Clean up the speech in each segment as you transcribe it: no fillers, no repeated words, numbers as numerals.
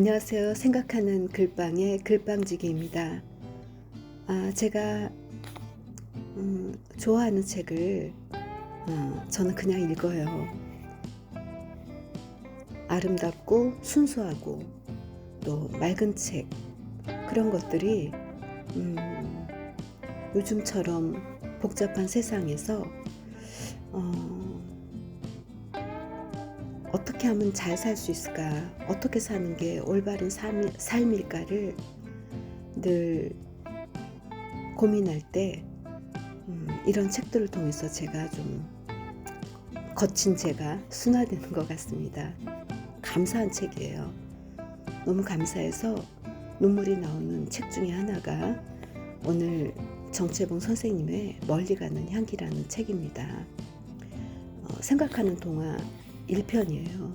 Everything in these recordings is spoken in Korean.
안녕하세요. 생각하는 글방의 글방지기입니다. 제가 좋아하는 책을 저는 그냥 읽어요. 아름답고 순수하고 또 맑은 책, 그런 것들이 요즘처럼 복잡한 세상에서 어떻게 하면 잘 살 수 있을까, 어떻게 사는 게 올바른 삶일까를 늘 고민할 때 이런 책들을 통해서 제가 좀 거친 제가 순화되는 것 같습니다. 감사한 책이에요. 너무 감사해서 눈물이 나오는 책 중에 하나가 오늘 정채봉 선생님의 멀리 가는 향기라는 책입니다. 생각하는 동화 1편이에요.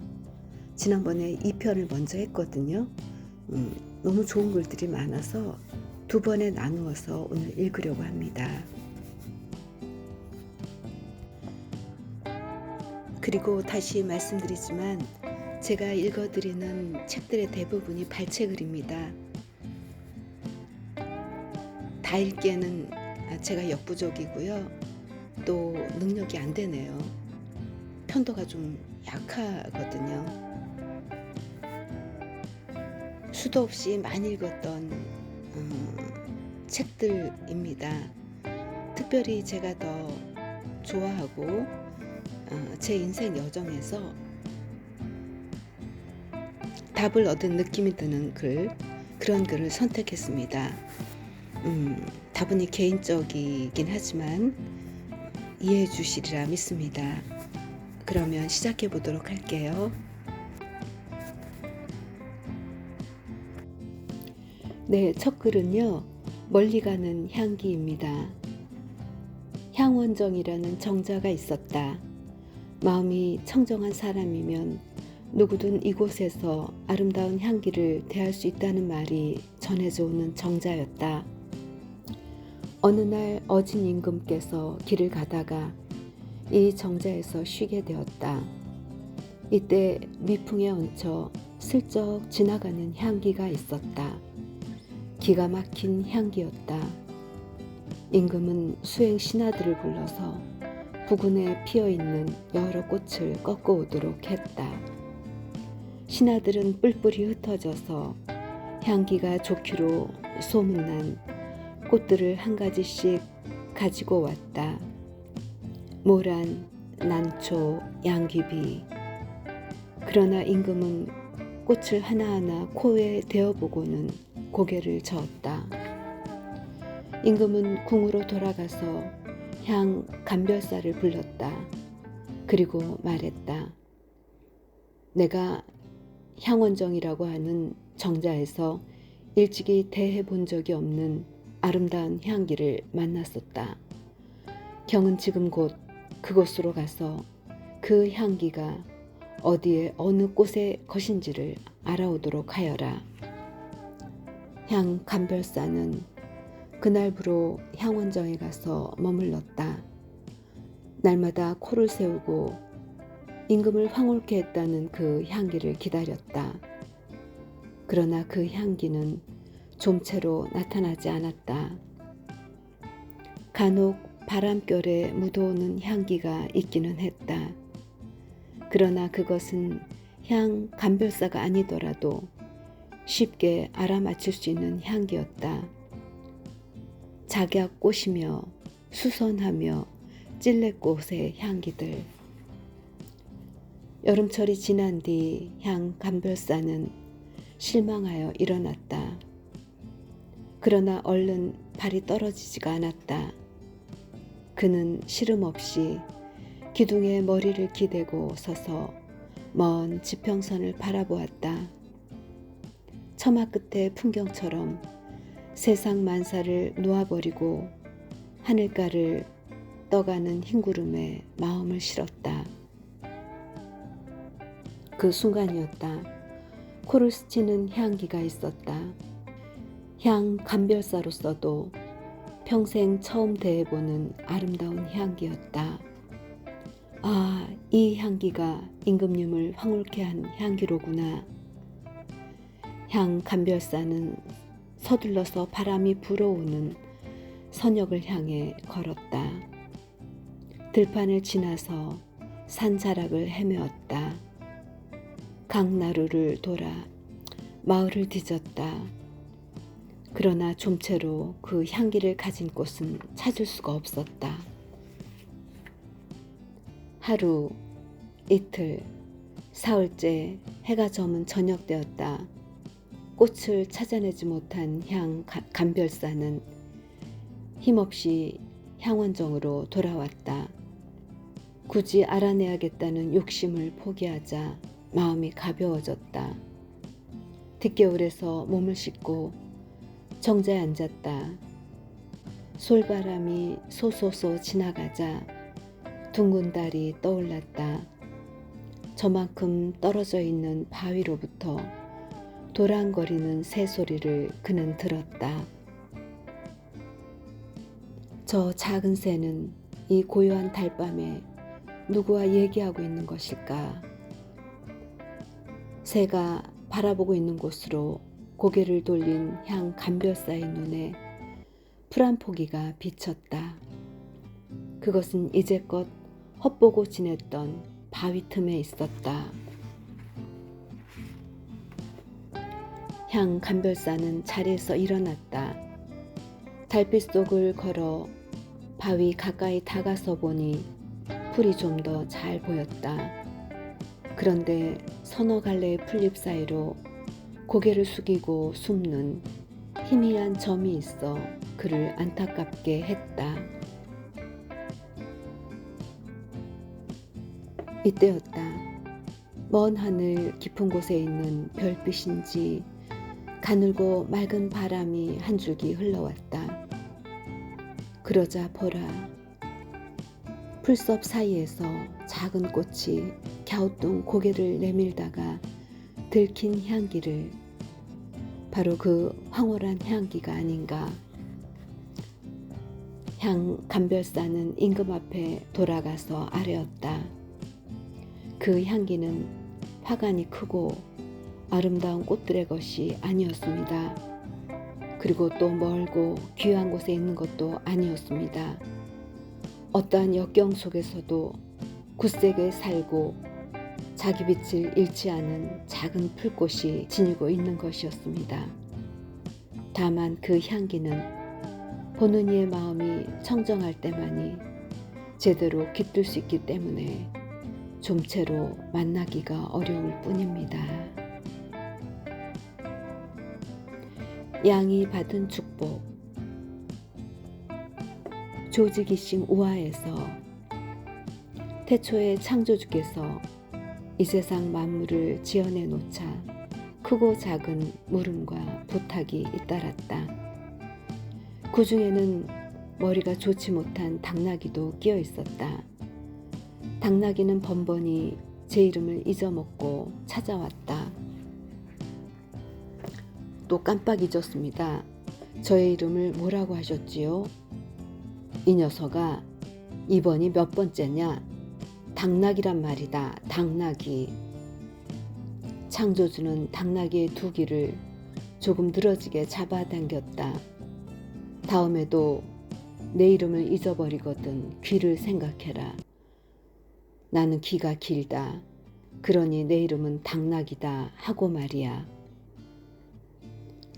지난번에 2편을 먼저 했거든요. 너무 좋은 글들이 많아서 두 번에 나누어서 오늘 읽으려고 합니다. 그리고 다시 말씀드리지만 제가 읽어드리는 책들의 대부분이 발췌글입니다. 다 읽기에는 제가 역부족이고요. 또 능력이 안 되네요. 편도가 좀 약하거든요. 수도 없이 많이 읽었던 책들입니다. 특별히 제가 더 좋아하고 제 인생 여정에서 답을 얻은 느낌이 드는 그런 글을 선택했습니다. 다분히 개인적이긴 하지만 이해해 주시리라 믿습니다. 그러면 시작해 보도록 할게요. 네, 첫 글은요, 멀리 가는 향기입니다. 향원정이라는 정자가 있었다. 마음이 청정한 사람이면 누구든 이곳에서 아름다운 향기를 대할 수 있다는 말이 전해져 오는 정자였다. 어느 날 어진 임금께서 길을 가다가 이 정자에서 쉬게 되었다. 이때 미풍에 얹혀 슬쩍 지나가는 향기가 있었다. 기가 막힌 향기였다. 임금은 수행 신하들을 불러서 부근에 피어있는 여러 꽃을 꺾어 오도록 했다. 신하들은 뿔뿔이 흩어져서 향기가 좋기로 소문난 꽃들을 한 가지씩 가지고 왔다. 모란, 난초, 양귀비. 그러나 임금은 꽃을 하나하나 코에 대어보고는 고개를 저었다. 임금은 궁으로 돌아가서 향 감별사를 불렀다. 그리고 말했다. 내가 향원정이라고 하는 정자에서 일찍이 대해 본 적이 없는 아름다운 향기를 만났었다. 경은 지금 곧 그곳으로 가서 그 향기가 어디에 어느 꽃의 것인지를 알아오도록 하여라. 향 감별사는 그날부로 향원정에 가서 머물렀다. 날마다 코를 세우고 임금을 황홀케 했다는 그 향기를 기다렸다. 그러나 그 향기는 좀채로 나타나지 않았다. 간혹 바람결에 묻어오는 향기가 있기는 했다. 그러나 그것은 향 감별사가 아니더라도 쉽게 알아맞힐 수 있는 향기였다. 작약꽃이며 수선하며 찔레꽃의 향기들. 여름철이 지난 뒤 향 감별사는 실망하여 일어났다. 그러나 얼른 발이 떨어지지가 않았다. 그는 시름없이 기둥에 머리를 기대고 서서 먼 지평선을 바라보았다. 처마 끝의 풍경처럼 세상 만사를 놓아버리고 하늘가를 떠가는 흰구름에 마음을 실었다. 그 순간이었다. 코를 스치는 향기가 있었다. 향 감별사로서도 평생 처음 대해보는 아름다운 향기였다. 아, 이 향기가 임금님을 황홀케 한 향기로구나. 향 감별사는 서둘러서 바람이 불어오는 선역을 향해 걸었다. 들판을 지나서 산자락을 헤매었다. 강나루를 돌아 마을을 뒤졌다. 그러나 좀채로 그 향기를 가진 꽃은 찾을 수가 없었다. 하루, 이틀, 사흘째 해가 저문 저녁 되었다. 꽃을 찾아내지 못한 향 감별사는 힘없이 향원정으로 돌아왔다. 굳이 알아내야겠다는 욕심을 포기하자 마음이 가벼워졌다. 뒷개울에서 몸을 씻고 정자에 앉았다. 솔바람이 소소소 지나가자 둥근 달이 떠올랐다. 저만큼 떨어져 있는 바위로부터 도랑거리는 새소리를 그는 들었다. 저 작은 새는 이 고요한 달밤에 누구와 얘기하고 있는 것일까? 새가 바라보고 있는 곳으로 고개를 돌린 향 감별사의 눈에 푸른 포기가 비쳤다. 그것은 이제껏 헛보고 지냈던 바위 틈에 있었다. 향 감별사는 자리에서 일어났다. 달빛 속을 걸어 바위 가까이 다가서 보니 풀이 좀 더 잘 보였다. 그런데 서너 갈래의 풀잎 사이로 고개를 숙이고 숨는 희미한 점이 있어 그를 안타깝게 했다. 이때였다. 먼 하늘 깊은 곳에 있는 별빛인지 가늘고 맑은 바람이 한 줄기 흘러왔다. 그러자 보라. 풀섭 사이에서 작은 꽃이 갸우뚱 고개를 내밀다가 들킨 향기를, 바로 그 황홀한 향기가 아닌가. 향 감별사는 임금 앞에 돌아가서 아뢰었다. 그 향기는 화관이 크고 아름다운 꽃들의 것이 아니었습니다. 그리고 또 멀고 귀한 곳에 있는 것도 아니었습니다. 어떠한 역경 속에서도 굳세게 살고 자기 빛을 잃지 않은 작은 풀꽃이 지니고 있는 것이었습니다. 다만 그 향기는 보는 이의 마음이 청정할 때만이 제대로 깃들 수 있기 때문에 좀채로 만나기가 어려울 뿐입니다. 양이 받은 축복. 조지기싱 우화에서 태초에 창조주께서 이 세상 만물을 지어내 놓자 크고 작은 물음과 부탁이 잇따랐다. 그 중에는 머리가 좋지 못한 당나귀도 끼어 있었다. 당나귀는 번번이 제 이름을 잊어먹고 찾아왔다. 또 깜빡 잊었습니다. 저의 이름을 뭐라고 하셨지요? 이 녀석아, 이번이 몇 번째냐? 당나귀란 말이다. 당나귀. 창조주는 당나귀의 두 귀를 조금 늘어지게 잡아당겼다. 다음에도 내 이름을 잊어버리거든 귀를 생각해라. 나는 귀가 길다. 그러니 내 이름은 당나귀다 하고 말이야.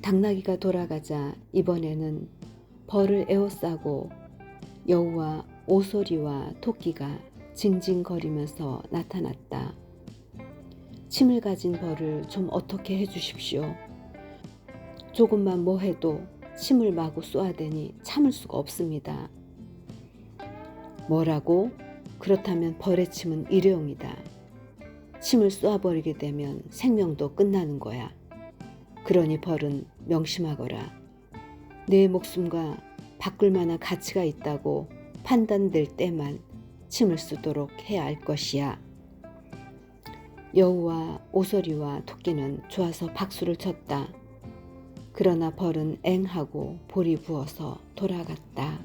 당나귀가 돌아가자 이번에는 벌을 에워싸고 여우와 오소리와 토끼가 징징거리면서 나타났다. 침을 가진 벌을 좀 어떻게 해주십시오. 조금만 뭐 해도 침을 마구 쏘아대니 참을 수가 없습니다. 뭐라고? 그렇다면 벌의 침은 일회용이다. 침을 쏘아버리게 되면 생명도 끝나는 거야. 그러니 벌은 명심하거라. 내 목숨과 바꿀 만한 가치가 있다고 판단될 때만 침을 쓰도록 해야 할 것이야. 여우와 오소리와 토끼는 좋아서 박수를 쳤다. 그러나 벌은 앵하고 볼이 부어서 돌아갔다.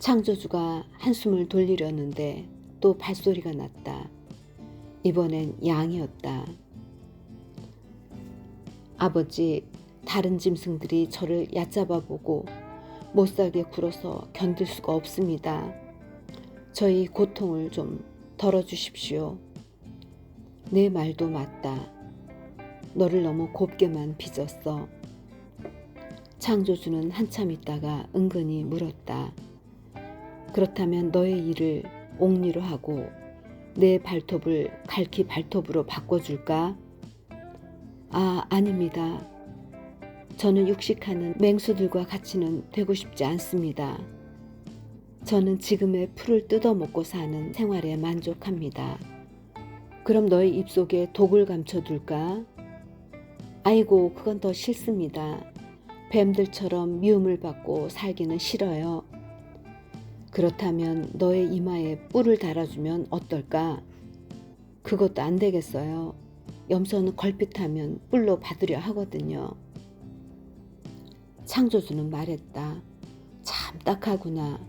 창조주가 한숨을 돌리려는데 또 발소리가 났다. 이번엔 양이었다. 아버지, 다른 짐승들이 저를 얕잡아 보고 못살게 굴어서 견딜 수가 없습니다. 저희 고통을 좀 덜어주십시오. 내 말도 맞다. 너를 너무 곱게만 빚었어. 창조주는 한참 있다가 은근히 물었다. 그렇다면 너의 일을 옥리로 하고 내 발톱을 갈퀴 발톱으로 바꿔줄까? 아, 아닙니다. 저는 육식하는 맹수들과 같이는 되고 싶지 않습니다. 저는 지금의 풀을 뜯어먹고 사는 생활에 만족합니다. 그럼 너의 입속에 독을 감춰둘까? 아이고, 그건 더 싫습니다. 뱀들처럼 미움을 받고 살기는 싫어요. 그렇다면 너의 이마에 뿔을 달아주면 어떨까? 그것도 안 되겠어요. 염소는 걸핏하면 뿔로 받으려 하거든요. 창조주는 말했다. 참 딱하구나.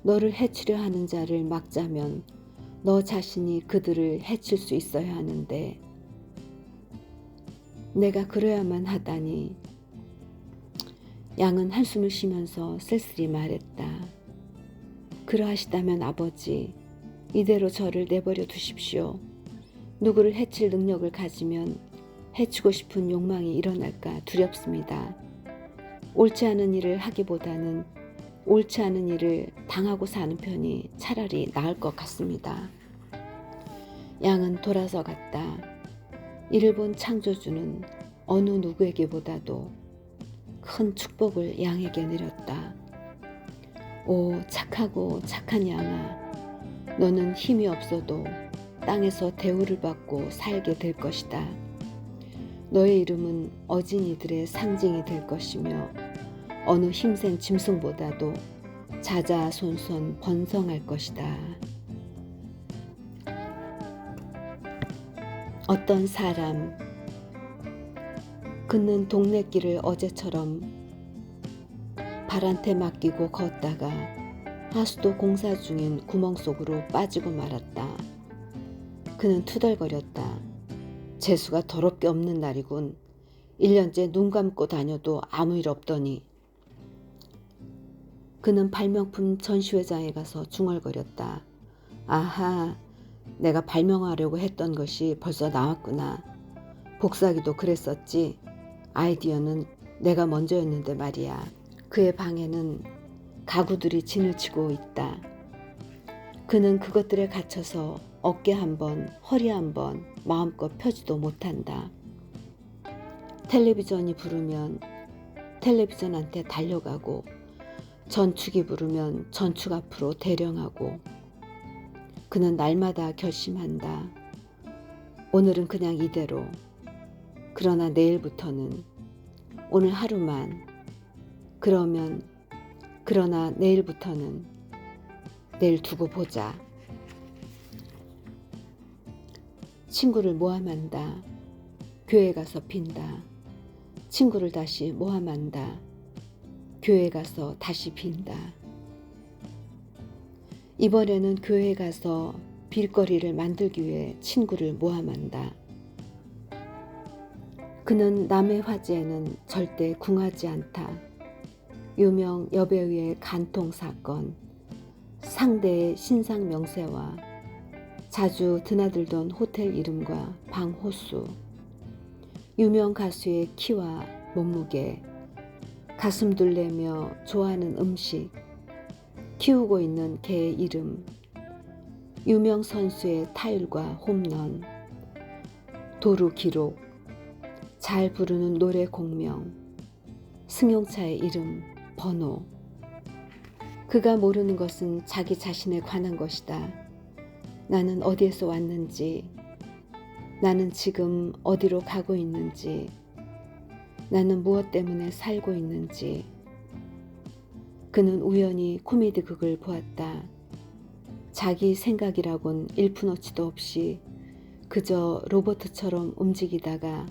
너를 해치려 하는 자를 막자면 너 자신이 그들을 해칠 수 있어야 하는데 내가 그래야만 하다니. 양은 한숨을 쉬면서 쓸쓸히 말했다. 그러하시다면 아버지, 이대로 저를 내버려 두십시오. 누구를 해칠 능력을 가지면 해치고 싶은 욕망이 일어날까 두렵습니다. 옳지 않은 일을 하기보다는 옳지 않은 일을 당하고 사는 편이 차라리 나을 것 같습니다. 양은 돌아서 갔다. 이를 본 창조주는 어느 누구에게보다도 큰 축복을 양에게 내렸다. 오, 착하고 착한 양아, 너는 힘이 없어도 땅에서 대우를 받고 살게 될 것이다. 너의 이름은 어진이들의 상징이 될 것이며 어느 힘센 짐승보다도 자자손손 번성할 것이다. 어떤 사람, 그는 동네 길을 어제처럼 발한테 맡기고 걷다가 하수도 공사 중인 구멍 속으로 빠지고 말았다. 그는 투덜거렸다. 재수가 더럽게 없는 날이군. 1년째 눈 감고 다녀도 아무 일 없더니. 그는 발명품 전시회장에 가서 중얼거렸다. 아하, 내가 발명하려고 했던 것이 벌써 나왔구나. 복사기도 그랬었지. 아이디어는 내가 먼저였는데 말이야. 그의 방에는 가구들이 진을 치고 있다. 그는 그것들에 갇혀서 어깨 한 번, 허리 한 번 마음껏 펴지도 못한다. 텔레비전이 부르면 텔레비전한테 달려가고 전축이 부르면 전축 앞으로 대령하고 그는 날마다 결심한다. 오늘은 그냥 이대로. 그러나 내일부터는 오늘 하루만. 그러나 내일부터는 내일 두고 보자. 친구를 모함한다. 교회 가서 빈다. 친구를 다시 모함한다. 교회 가서 다시 빈다. 이번에는 교회 가서 빌거리를 만들기 위해 친구를 모함한다. 그는 남의 화제에는 절대 궁하지 않다. 유명 여배우의 간통 사건, 상대의 신상 명세와 자주 드나들던 호텔 이름과 방 호수, 유명 가수의 키와 몸무게, 가슴 둘레며 좋아하는 음식, 키우고 있는 개의 이름, 유명 선수의 타율과 홈런, 도루 기록, 잘 부르는 노래 공명, 승용차의 이름, 번호. 그가 모르는 것은 자기 자신에 관한 것이다. 나는 어디에서 왔는지, 나는 지금 어디로 가고 있는지, 나는 무엇 때문에 살고 있는지. 그는 우연히 코미디 극을 보았다. 자기 생각이라곤 1푼어치도 없이 그저 로봇처럼 움직이다가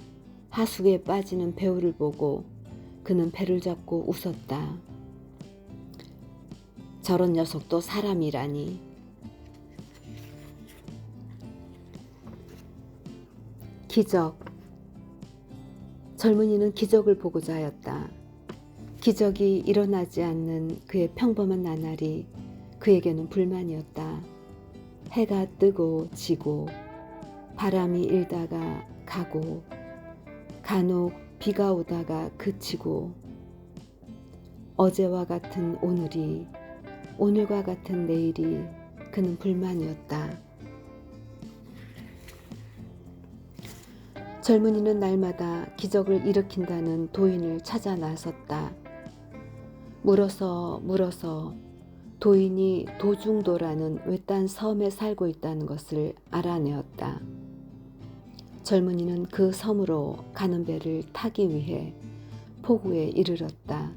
하수구에 빠지는 배우를 보고 그는 배를 잡고 웃었다. 저런 녀석도 사람이라니. 기적. 젊은이는 기적을 보고자 하였다. 기적이 일어나지 않는 그의 평범한 나날이 그에게는 불만이었다. 해가 뜨고 지고 바람이 일다가 가고 간혹 비가 오다가 그치고 어제와 같은 오늘이 오늘과 같은 내일이 그는 불만이었다. 젊은이는 날마다 기적을 일으킨다는 도인을 찾아 나섰다. 물어서 도인이 도중도라는 외딴 섬에 살고 있다는 것을 알아내었다. 젊은이는 그 섬으로 가는 배를 타기 위해 포구에 이르렀다.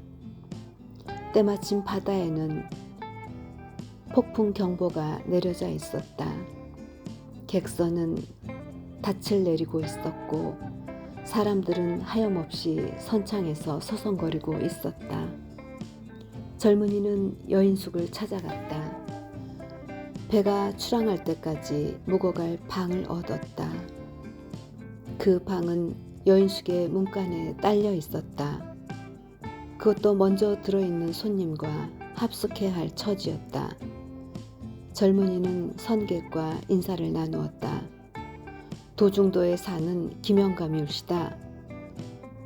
때마침 바다에는 폭풍 경보가 내려져 있었다. 객선은 닻을 내리고 있었고 사람들은 하염없이 선창에서 서성거리고 있었다. 젊은이는 여인숙을 찾아갔다. 배가 출항할 때까지 묵어갈 방을 얻었다. 그 방은 여인숙의 문간에 딸려 있었다. 그것도 먼저 들어있는 손님과 합숙해야 할 처지였다. 젊은이는 선객과 인사를 나누었다. 도중도에 사는 김영감이옵시다.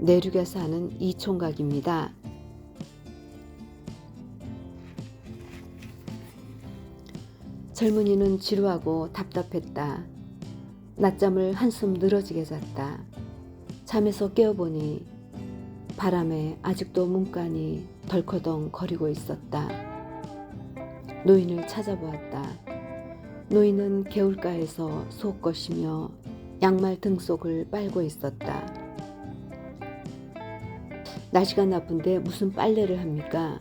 내륙에 사는 이총각입니다. 젊은이는 지루하고 답답했다. 낮잠을 한숨 늘어지게 잤다. 잠에서 깨어보니 바람에 아직도 문간이 덜커덩 거리고 있었다. 노인을 찾아보았다. 노인은 개울가에서 속 것이며 양말 등속을 빨고 있었다. 날씨가 나쁜데 무슨 빨래를 합니까?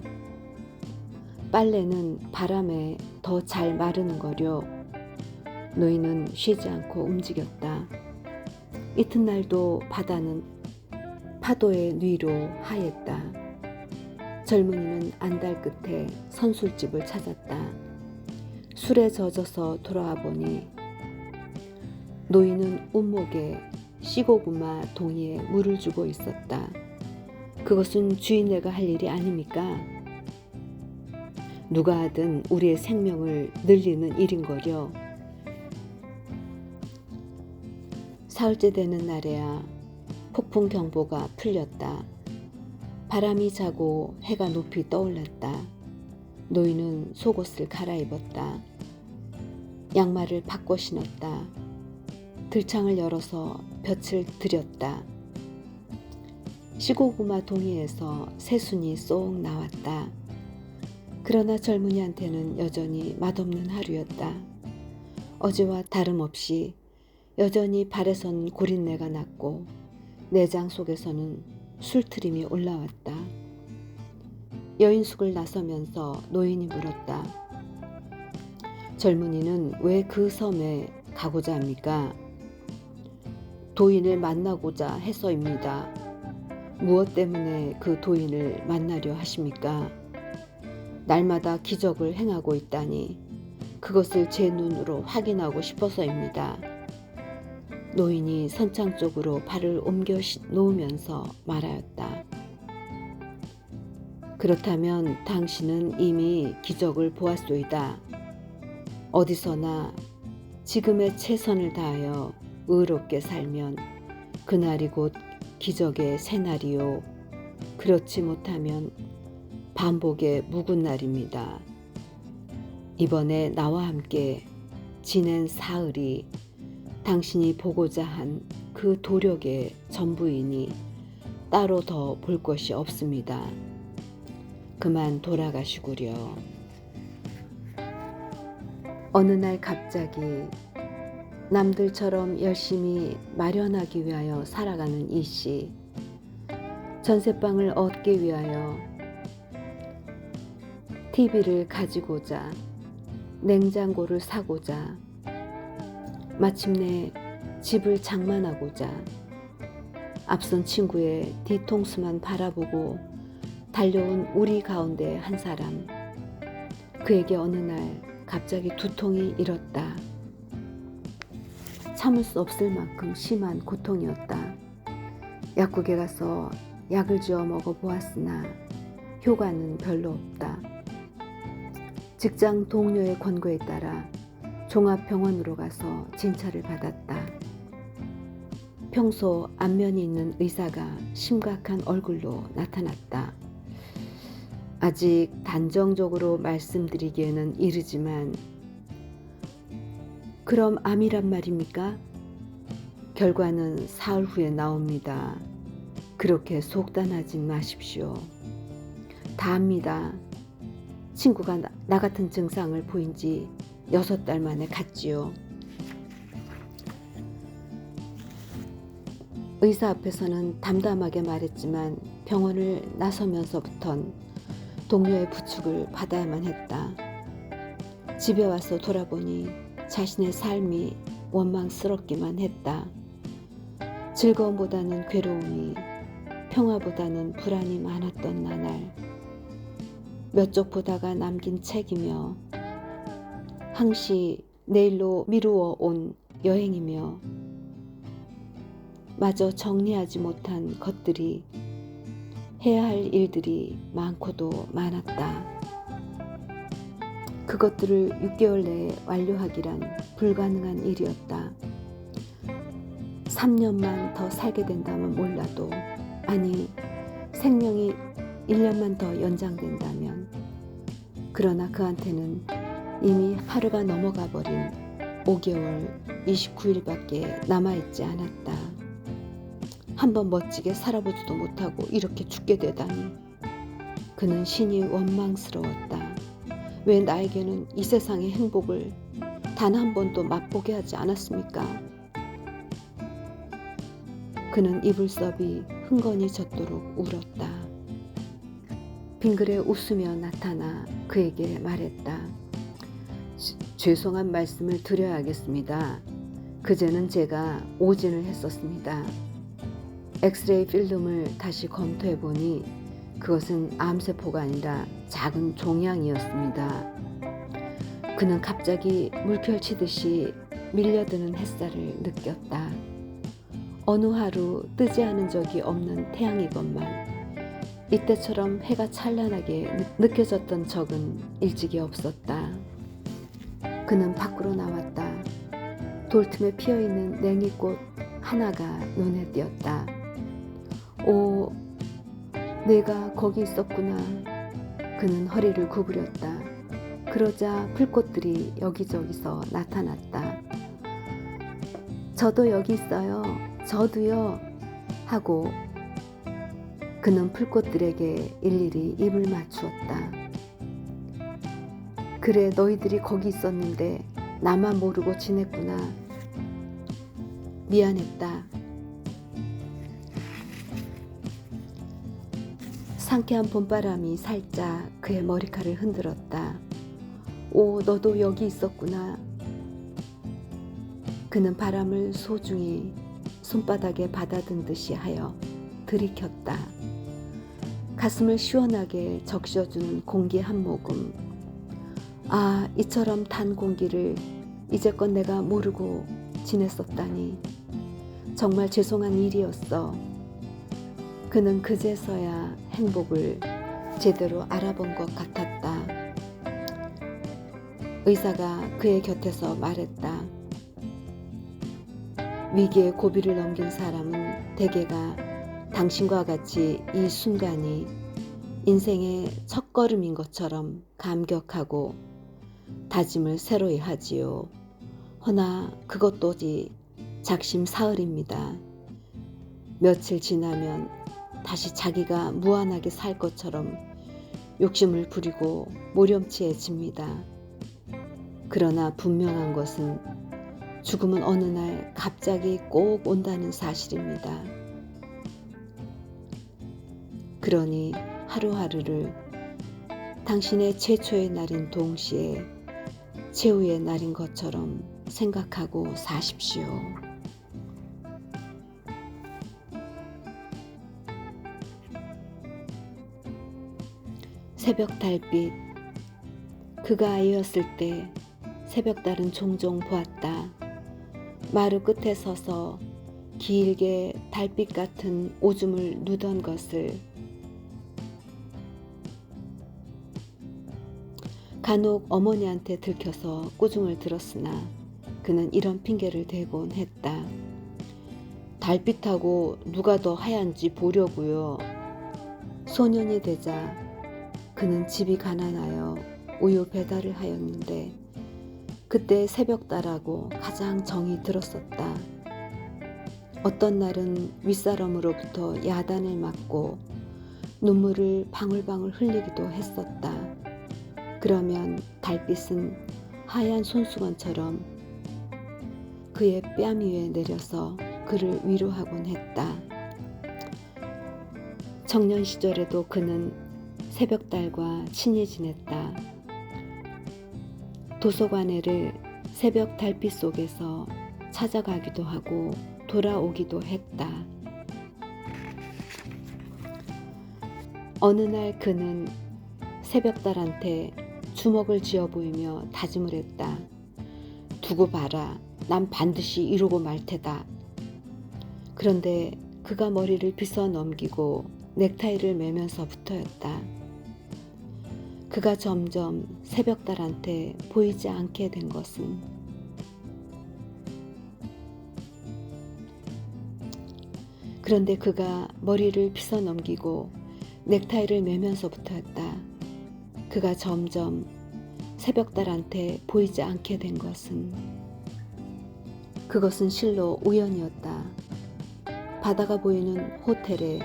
빨래는 바람에 더 잘 마르는 거려. 노인은 쉬지 않고 움직였다. 이튿날도 바다는 파도의 누이로 하였다. 젊은이는 안달 끝에 선술집을 찾았다. 술에 젖어서 돌아와 보니 노인은 운목에 시고구마 동이에 물을 주고 있었다. 그것은 주인네가 할 일이 아닙니까? 누가 하든 우리의 생명을 늘리는 일인거려. 사흘째 되는 날에야 폭풍 경보가 풀렸다. 바람이 자고 해가 높이 떠올랐다. 노인은 속옷을 갈아입었다. 양말을 바꿔 신었다. 들창을 열어서 볕을 들였다. 시고구마 동이에서 새순이 쏙 나왔다. 그러나 젊은이한테는 여전히 맛없는 하루였다. 어제와 다름없이 여전히 발에선 고린내가 났고 내장 속에서는 술트림이 올라왔다. 여인숙을 나서면서 노인이 물었다. 젊은이는 왜 그 섬에 가고자 합니까? 도인을 만나고자 해서입니다. 무엇 때문에 그 도인을 만나려 하십니까? 날마다 기적을 행하고 있다니 그것을 제 눈으로 확인하고 싶어서입니다. 노인이 선창 쪽으로 발을 옮겨 놓으면서 말하였다. 그렇다면 당신은 이미 기적을 보았소이다. 어디서나 지금의 최선을 다하여 의롭게 살면 그날이 곧 기적의 새날이요. 그렇지 못하면 반복의 묵은 날입니다. 이번에 나와 함께 지낸 사흘이 당신이 보고자 한 그 도력의 전부이니 따로 더 볼 것이 없습니다. 그만 돌아가시구려. 어느 날 갑자기 남들처럼 열심히 마련하기 위하여 살아가는 이 씨, 전세방을 얻기 위하여 TV를 가지고자 냉장고를 사고자 마침내 집을 장만하고자 앞선 친구의 뒤통수만 바라보고 달려온 우리 가운데 한 사람, 그에게 어느 날 갑자기 두통이 일었다. 참을 수 없을 만큼 심한 고통이었다. 약국에 가서 약을 지어 먹어보았으나 효과는 별로 없다. 직장 동료의 권고에 따라 종합병원으로 가서 진찰을 받았다. 평소 안면이 있는 의사가 심각한 얼굴로 나타났다. 아직 단정적으로 말씀드리기에는 이르지만, 그럼 암이란 말입니까? 결과는 사흘 후에 나옵니다. 그렇게 속단하진 마십시오. 다 압니다. 친구가 나 같은 증상을 보인 지 6달 만에 갔지요. 의사 앞에서는 담담하게 말했지만 병원을 나서면서부턴 동료의 부축을 받아야만 했다. 집에 와서 돌아보니 자신의 삶이 원망스럽기만 했다. 즐거움보다는 괴로움이, 평화보다는 불안이 많았던 나날. 몇 쪽 보다가 남긴 책이며, 항시 내일로 미루어 온 여행이며, 마저 정리하지 못한 것들이, 해야 할 일들이 많고도 많았다. 그것들을 6개월 내에 완료하기란 불가능한 일이었다. 3년만 더 살게 된다면 몰라도, 아니, 생명이 1년만 더 연장된다면, 그러나 그한테는 이미 하루가 넘어가 버린 5개월 29일밖에 남아있지 않았다. 한번 멋지게 살아보지도 못하고 이렇게 죽게 되다니. 그는 신이 원망스러웠다. 왜 나에게는 이 세상의 행복을 단 한 번도 맛보게 하지 않았습니까? 그는 이불섭이 흥건히 젖도록 울었다. 빙그레 웃으며 나타나 그에게 말했다. 죄송한 말씀을 드려야겠습니다. 그제는 제가 오진을 했었습니다. 엑스레이 필름을 다시 검토해보니 그것은 암세포가 아니라 작은 종양이었습니다. 그는 갑자기 물결치듯이 밀려드는 햇살을 느꼈다. 어느 하루 뜨지 않은 적이 없는 태양이건만 이때처럼 해가 찬란하게 느껴졌던 적은 일찍이 없었다. 그는 밖으로 나왔다. 돌틈에 피어있는 냉이꽃 하나가 눈에 띄었다. 오, 내가 거기 있었구나. 그는 허리를 구부렸다. 그러자 풀꽃들이 여기저기서 나타났다. 저도 여기 있어요. 저도요. 하고 그는 풀꽃들에게 일일이 입을 맞추었다. 그래, 너희들이 거기 있었는데 나만 모르고 지냈구나. 미안했다. 상쾌한 봄바람이 살짝 그의 머리카락을 흔들었다. 오, 너도 여기 있었구나. 그는 바람을 소중히 손바닥에 받아든 듯이 하여 들이켰다. 가슴을 시원하게 적셔주는 공기 한 모금. 아, 이처럼 단 공기를 이제껏 내가 모르고 지냈었다니. 정말 죄송한 일이었어. 그는 그제서야 행복을 제대로 알아본 것 같았다. 의사가 그의 곁에서 말했다. 위기의 고비를 넘긴 사람은 대개가 당신과 같이 이 순간이 인생의 첫걸음인 것처럼 감격하고 다짐을 새로이 하지요. 허나 그것도지 작심사흘입니다. 며칠 지나면 다시 자기가 무한하게 살 것처럼 욕심을 부리고 모렴치해집니다. 그러나 분명한 것은 죽음은 어느 날 갑자기 꼭 온다는 사실입니다. 그러니 하루하루를 당신의 최초의 날인 동시에 최후의 날인 것처럼 생각하고 사십시오. 새벽 달빛. 그가 아이였을 때 새벽달은 종종 보았다. 마루 끝에 서서 길게 달빛 같은 오줌을 누던 것을 간혹 어머니한테 들켜서 꾸중을 들었으나 그는 이런 핑계를 대곤 했다. 달빛하고 누가 더 하얀지 보려고요. 소년이 되자 그는 집이 가난하여 우유 배달을 하였는데 그때 새벽달하고 가장 정이 들었었다. 어떤 날은 윗사람으로부터 야단을 맞고 눈물을 방울방울 흘리기도 했었다. 그러면 달빛은 하얀 손수건처럼 그의 뺨 위에 내려서 그를 위로하곤 했다. 청년 시절에도 그는 새벽달과 친히 지냈다. 도서관에를 새벽 달빛 속에서 찾아가기도 하고 돌아오기도 했다. 어느 날 그는 새벽달한테 주먹을 쥐어 보이며 다짐을 했다. 두고 봐라. 난 반드시 이루고 말 테다. 그런데 그가 머리를 빗어 넘기고 넥타이를 매면서부터였다. 그가 점점 새벽달한테 보이지 않게 된 것은 그런데 그가 머리를 빗어 넘기고 넥타이를 매면서부터였다. 그가 점점 새벽달한테 보이지 않게 된 것은 그것은 실로 우연이었다. 바다가 보이는 호텔의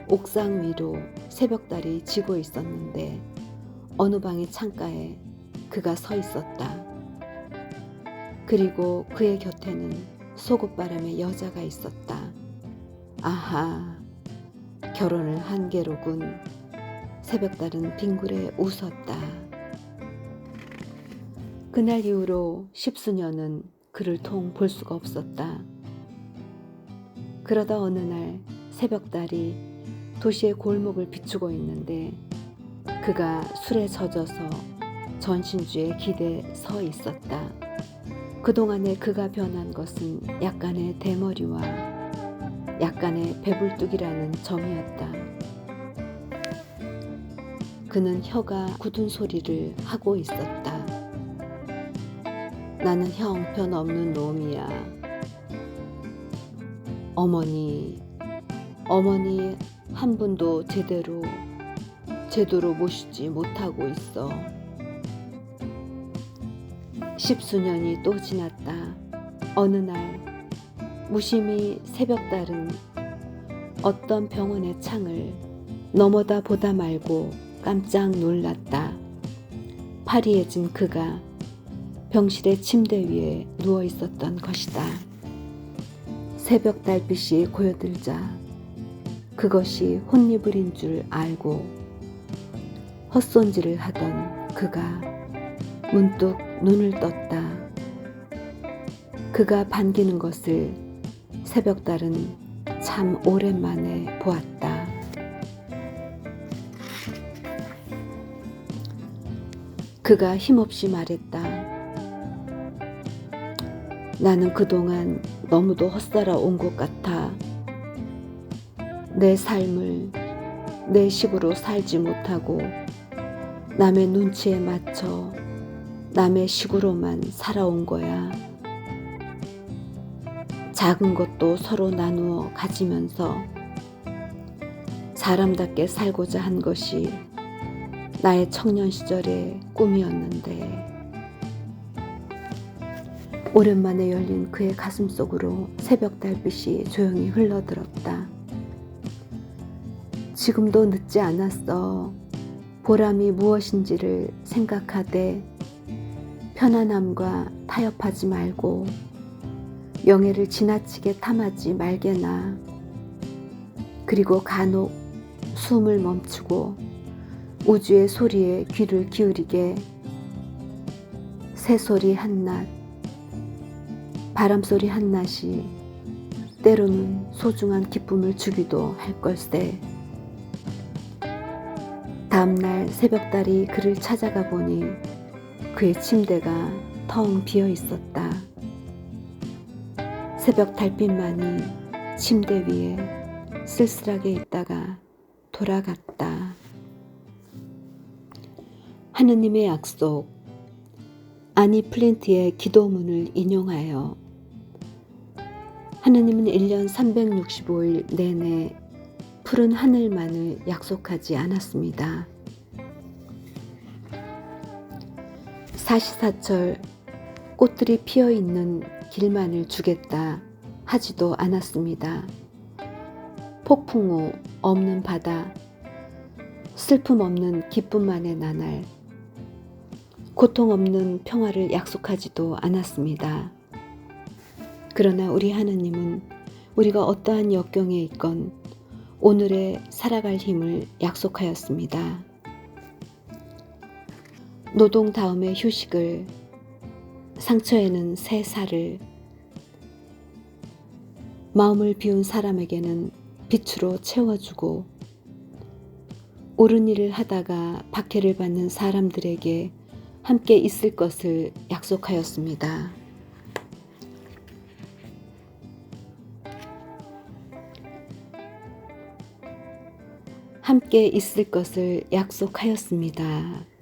옥상 위로 새벽달이 지고 있었는데 어느 방의 창가에 그가 서 있었다. 그리고 그의 곁에는 속옷바람의 여자가 있었다. 아하, 결혼을 한 게로군. 새벽달은 빙굴에 웃었다. 그날 이후로 10수년은 그를 통 볼 수가 없었다. 그러다 어느 날 새벽달이 도시의 골목을 비추고 있는데 그가 술에 젖어서 전신주에 기대 서 있었다. 그동안에 그가 변한 것은 약간의 대머리와 약간의 배불뚝이라는 점이었다. 그는 혀가 굳은 소리를 하고 있었다. 나는 형편없는 놈이야. 어머니 한 분도 제대로 모시지 못하고 있어. 10수년이 또 지났다. 어느 날 무심히 새벽달은 어떤 병원의 창을 넘어다 보다 말고 깜짝 놀랐다. 파리해진 그가 병실의 침대 위에 누워 있었던 것이다. 새벽 달빛이 고여들자 그것이 혼니불인 줄 알고 헛손질을 하던 그가 문득 눈을 떴다. 그가 반기는 것을 새벽달은 참 오랜만에 보았다. 그가 힘없이 말했다. 나는 그동안 너무도 헛살아 온 것 같아. 내 삶을 내 식으로 살지 못하고 남의 눈치에 맞춰 남의 식으로만 살아온 거야. 작은 것도 서로 나누어 가지면서 사람답게 살고자 한 것이 나의 청년 시절의 꿈이었는데 오랜만에 열린 그의 가슴 속으로 새벽 달빛이 조용히 흘러들었다. 지금도 늦지 않았어. 보람이 무엇인지를 생각하되 편안함과 타협하지 말고 명예를 지나치게 탐하지 말게나. 그리고 간혹 숨을 멈추고 우주의 소리에 귀를 기울이게. 새소리 한낱, 바람소리 한낱이 때로는 소중한 기쁨을 주기도 할 걸세. 다음날 새벽달이 그를 찾아가 보니 그의 침대가 텅 비어 있었다. 새벽 달빛만이 침대 위에 쓸쓸하게 있다가 돌아갔다. 하느님의 약속, 아니 플린트의 기도문을 인용하여 하느님은 1년 365일 내내 푸른 하늘만을 약속하지 않았습니다. 사시사철 꽃들이 피어있는 길만을 주겠다 하지도 않았습니다. 폭풍우 없는 바다, 슬픔 없는 기쁨만의 나날, 고통 없는 평화를 약속하지도 않았습니다. 그러나 우리 하느님은 우리가 어떠한 역경에 있건 오늘에 살아갈 힘을 약속하였습니다. 노동 다음에 휴식을, 상처에는 새 살을, 마음을 비운 사람에게는 빛으로 채워주고, 옳은 일을 하다가 박해를 받는 사람들에게 함께 있을 것을 약속하였습니다. 함께 있을 것을 약속하였습니다.